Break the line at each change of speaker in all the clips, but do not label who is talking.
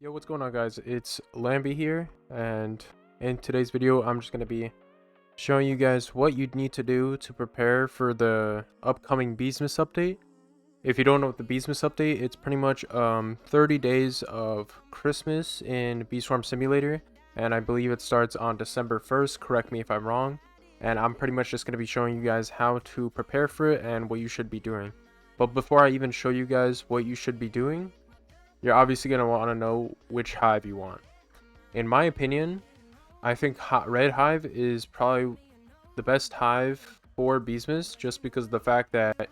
Yo, what's going on, guys? It's Lamby here, and in today's video I'm just going to be showing you guys what you'd need to do to prepare for the upcoming Beesmas update. If you don't know what the Beesmas update, it's pretty much 30 days of Christmas in Beeswarm Simulator, and I believe it starts on December 1st, correct me if I'm wrong, and I'm pretty much just going to be showing you guys how to prepare for it and what you should be doing. But before I even show you guys what you should be doing, you're obviously going to want to know which hive you want. In my opinion, I think red hive is probably the best hive for Beesmas, just because of the fact that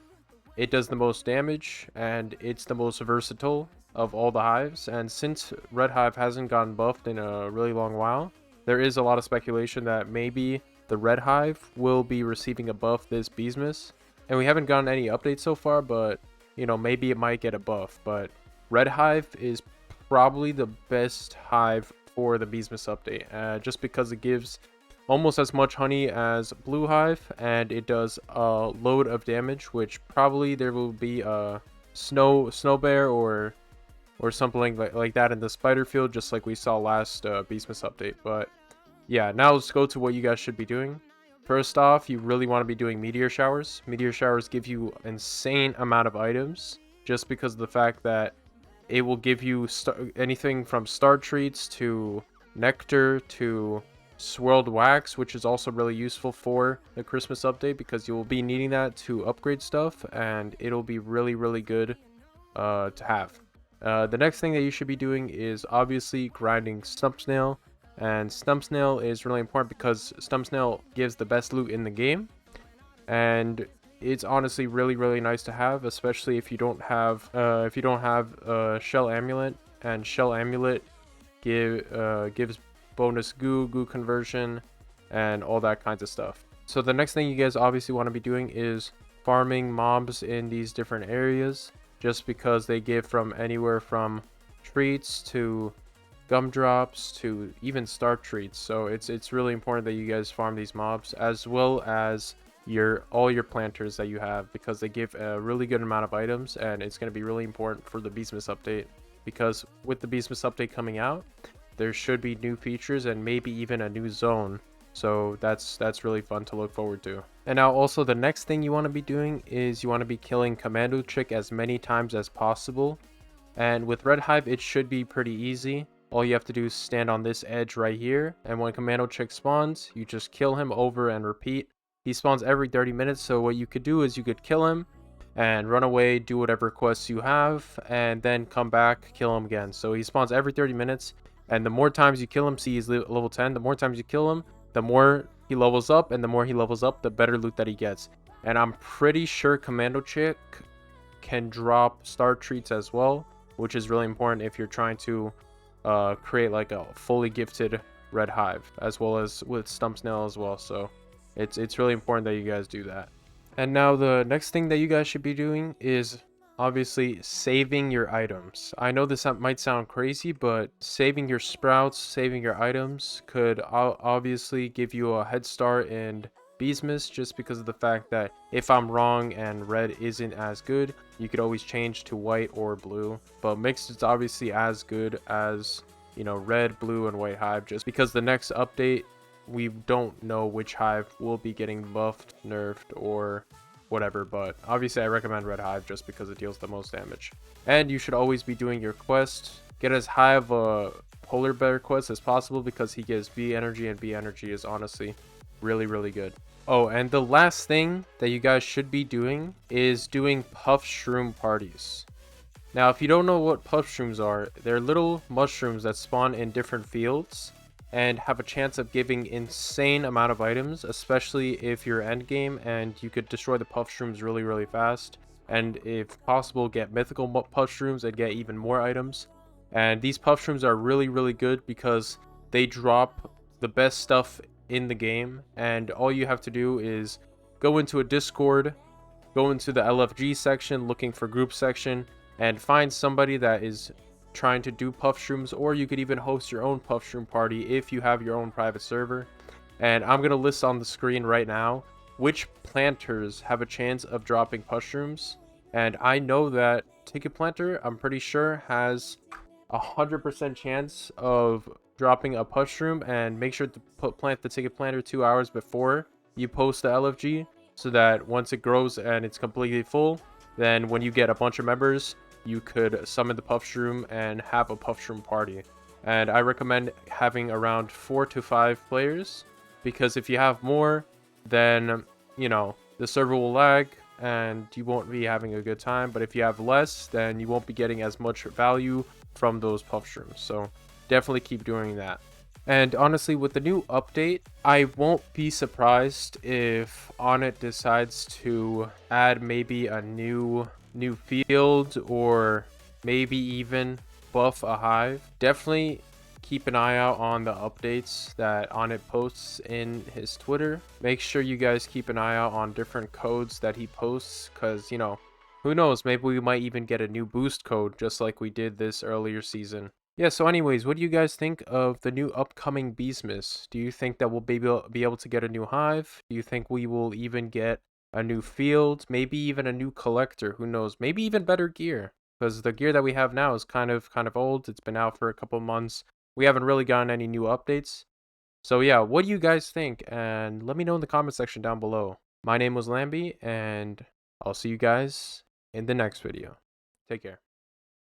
it does the most damage and it's the most versatile of all the hives. And since red hive hasn't gotten buffed in a really long while, there is a lot of speculation that maybe the red hive will be receiving a buff this Beesmas. And we haven't gotten any updates so far, but you know, maybe it might get a buff. But red hive is probably the best hive for the Beesmas update, just because it gives almost as much honey as blue hive, and it does a load of damage, which probably there will be a snow bear or something like that in the spider field, just like we saw last Beesmas update. But yeah, now let's go to what you guys should be doing. First off, you really want to be doing meteor showers. Meteor showers give you insane amount of items, just because of the fact that it will give you anything from star treats to nectar to swirled wax, which is also really useful for the Christmas update because you will be needing that to upgrade stuff, and it'll be really good to have. The next thing that you should be doing is obviously grinding stump snail, and stump snail is really important because stump snail gives the best loot in the game, and it's honestly really nice to have, especially if you don't have shell amulet, and shell amulet gives bonus goo conversion and all that kinds of stuff. So the next thing you guys obviously want to be doing is farming mobs in these different areas, just because they give from anywhere from treats to gumdrops to even star treats. So it's really important that you guys farm these mobs, as well as all your planters that you have, because they give a really good amount of items, and it's going to be really important for the Beesmas update, because with the Beesmas update coming out, there should be new features and maybe even a new zone. So that's really fun to look forward to. And now also the next thing you want to be doing is you want to be killing Commando Chick as many times as possible. And with Red Hive, it should be pretty easy. All you have to do is stand on this edge right here, and when Commando Chick spawns, you just kill him over and repeat. He spawns every 30 minutes, so what you could do is you could kill him and run away, do whatever quests you have, and then come back, kill him again. So he spawns every 30 minutes, and the more times you kill him, see he's level 10, the more times you kill him, the more he levels up, and the more he levels up, the better loot that he gets. And I'm pretty sure Commando Chick can drop star treats as well, which is really important if you're trying to create like a fully gifted red hive, as well as with stump snail as well. So it's really important that you guys do that. And now the next thing that you guys should be doing is obviously saving your items. I know this might sound crazy, but saving your sprouts, saving your items could obviously give you a head start in Beesmas, just because of the fact that if I'm wrong and red isn't as good, you could always change to white or blue. But mixed is obviously as good as, you know, red, blue, and white hive, just because the next update, we don't know which hive will be getting buffed, nerfed, or whatever, but obviously I recommend red hive just because it deals the most damage. And you should always be doing your quest. Get as high of a polar bear quest as possible, because he gives bee energy, and bee energy is honestly really good. Oh, and the last thing that you guys should be doing is doing Puffshroom parties. Now, if you don't know what Puffshrooms are, they're little mushrooms that spawn in different fields and have a chance of giving insane amount of items, especially if you're endgame and you could destroy the Puffshrooms really fast, and if possible get mythical Puffshrooms and get even more items. And these Puffshrooms are really good because they drop the best stuff in the game, and all you have to do is go into a Discord, go into the LFG section looking for group section, and find somebody that is trying to do Puffshrooms, or you could even host your own Puffshroom party if you have your own private server. And I'm gonna list on the screen right now which planters have a chance of dropping Puffshrooms, and I know that Ticket Planter, I'm pretty sure, has 100% chance of dropping a Puffshroom, and make sure to plant the ticket planter 2 hours before you post the LFG, so that once it grows and it's completely full, then when you get a bunch of members, you could summon the Puffshroom and have a Puffshroom party. And I recommend having around 4 to 5 players, because if you have more, then, you know, the server will lag and you won't be having a good time. But if you have less, then you won't be getting as much value from those Puffshrooms. So definitely keep doing that. And honestly, with the new update, I won't be surprised if Onnit decides to add maybe a new field, or maybe even buff a hive. Definitely keep an eye out on the updates that Onnit posts in his Twitter. Make sure you guys keep an eye out on different codes that he posts, because, you know, who knows, maybe we might even get a new boost code just like we did this earlier season. Yeah, so anyways, what do you guys think of the new upcoming Beesmas? Do you think that we'll be able to get a new hive? Do you think we will even get a new field? Maybe even a new collector? Who knows? Maybe even better gear, because the gear that we have now is kind of old. It's been out for a couple months. We haven't really gotten any new updates. So yeah, what do you guys think? And let me know in the comment section down below. My name was Lamby, and I'll see you guys in the next video. Take care.